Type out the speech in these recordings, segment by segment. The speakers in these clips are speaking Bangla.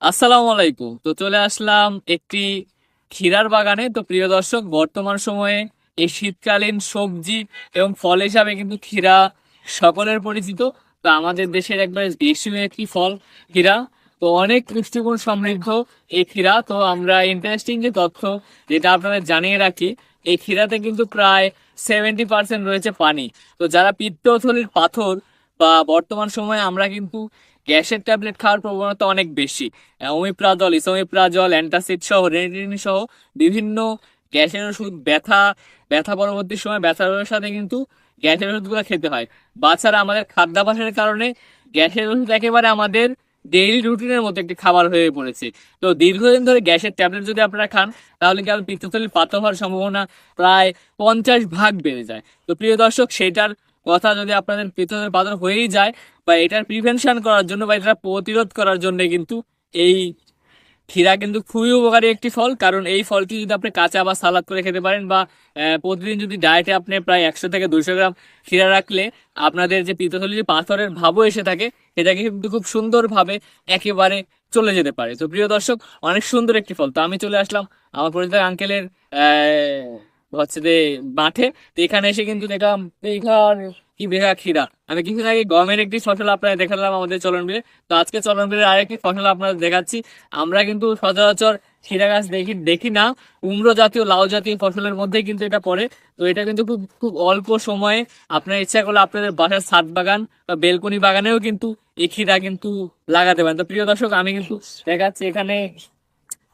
আসসালামু আলাইকুম। তো চলে আসলাম একটি ক্ষীরার বাগানে। তো প্রিয় দর্শক, বর্তমান সময়ে এই শীতকালীন সবজি এবং ফল হিসাবে কিন্তু ক্ষীরা সকলের পরিচিত। তো আমাদের দেশের একবার দেশীয় একটি ফল ক্ষীরা। তো অনেক পুষ্টিগুণ সমৃদ্ধ এই ক্ষীরা। তো আমরা ইন্টারেস্টিং যে তথ্য যেটা আপনাদের জানিয়ে রাখি, এই ক্ষীরাতে কিন্তু প্রায় 70% রয়েছে পানি। তো যারা পিত্তথলির পাথর বা বর্তমান সময়ে আমরা কিন্তু গ্যাসের ট্যাবলেট খাওয়ার প্রবণতা অনেক বেশি, ওমিপ্রাজল, ইসোমিপ্রাজল, অ্যান্টাসিড সহ রেনিডিন সহ বিভিন্ন গ্যাসের ওষুধ, ব্যথা ব্যথা পরবর্তী সময় ব্যথার ওষুধের সাথে কিন্তু গ্যাসের ওষুধগুলো খেতে হয়। বাচ্চারা আমাদের খাদ্যাভ্যাসের কারণে গ্যাসের ওষুধ একেবারে আমাদের ডেইলি রুটিনের মতো একটি খাবার হয়ে পড়েছে। তো দীর্ঘদিন ধরে গ্যাসের ট্যাবলেট যদি আপনারা খান, তাহলে কি আপনার পিত্তথলির পাথর হওয়ার সম্ভাবনা প্রায় 50 ভাগ বেড়ে যায়। তো প্রিয় দর্শক, সেটার কথা যদি আপনাদের পিত্তথলির পাথর হয়েই যায়, বা এটার প্রিভেনশন করার জন্য বা এটা প্রতিরোধ করার জন্য কিন্তু এই ক্ষীরা কিন্তু খুবই উপকারী একটি ফল। কারণ এই ফলটি যদি আপনি কাঁচা বা সালাদ করে খেতে পারেন, বা প্রতিদিন যদি ডায়েটে আপনি প্রায় 100 থেকে 200 গ্রাম ক্ষীরা রাখলে আপনাদের যে পিত্তথলি যে পাথরের ভাবও এসে থাকে, সেটাকে কিন্তু খুব সুন্দরভাবে একেবারে চলে যেতে পারে। তো প্রিয় দর্শক, অনেক সুন্দর একটি ফল। তো আমি চলে আসলাম আমার পরিচিত আঙ্কেলের হচ্ছে যে মাঠে। তো এখানে এসে কিন্তু দেখলাম এইখানে কি বেগা ক্ষীরা। আমি কিছুদিন আগে গমের একটি ফসল আপনাদের দেখালাম আমাদের চলন বিলে। তো আজকে চলন বিলের আরেকটি ফসল আপনাদের দেখাচ্ছি। আমরা কিন্তু সচরাচর ক্ষীরা গাছ দেখি দেখি না, কুমড়ো জাতীয় লাউ জাতীয় ফসলের মধ্যে কিন্তু এটা পড়ে। তো এটা কিন্তু খুব খুব অল্প সময়ে আপনার ইচ্ছা করলে আপনাদের বাসার ছাদ বাগান বা বেলকনি বাগানেও কিন্তু এই ক্ষীরা কিন্তু লাগাতে পারেন। তো প্রিয় দর্শক, আমি কিন্তু দেখাচ্ছি এখানে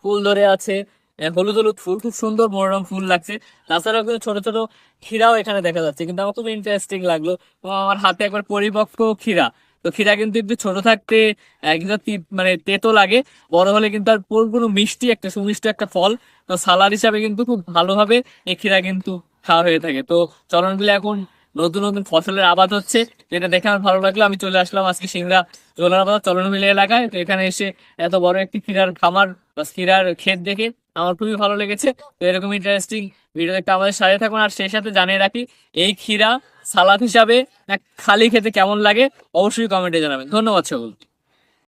ফুল ধরে আছে, হলুদ হলুদ ফুল, খুব সুন্দর মনোরম ফুল লাগছে। তাছাড়াও কিন্তু ছোট ছোট ক্ষীরাও এখানে দেখা যাচ্ছে, কিন্তু আমার খুব ইন্টারেস্টিং লাগলো। তো আমার হাতে একবার পরিপক্ক ক্ষীরা। তো ক্ষীরা কিন্তু একটু ছোট থাকতে কিন্তু মানে তেতো লাগে, বড় হলে কিন্তু আর পুরো মিষ্টি একটা সুমিষ্ট একটা ফল। তো সালাদ হিসাবে কিন্তু খুব ভালোভাবে এই ক্ষীরা কিন্তু খাওয়া হয়ে থাকে। তো চলনগুলো এখন নতুন নতুন ফসলের আবাদ হচ্ছে, যেটা দেখে আমার ভালো লাগলো। আমি চলে আসলাম আজকে সিংড়া জোলারবাজার চলনবিল এলাকায়। তো এখানে এসে এত বড় একটি ক্ষীরার খামার বা ক্ষীরার ক্ষেত দেখে আমার খুবই ভালো লেগেছে। তো এরকম ইন্টারেস্টিং ভিডিও দেখতে আমাদের সাথে থাকুন। আর সেই সাথে জানিয়ে রাখি, এই ক্ষীরা সালাদ হিসাবে না খালি খেতে কেমন লাগে অবশ্যই কমেন্টে জানাবেন। ধন্যবাদ সকল।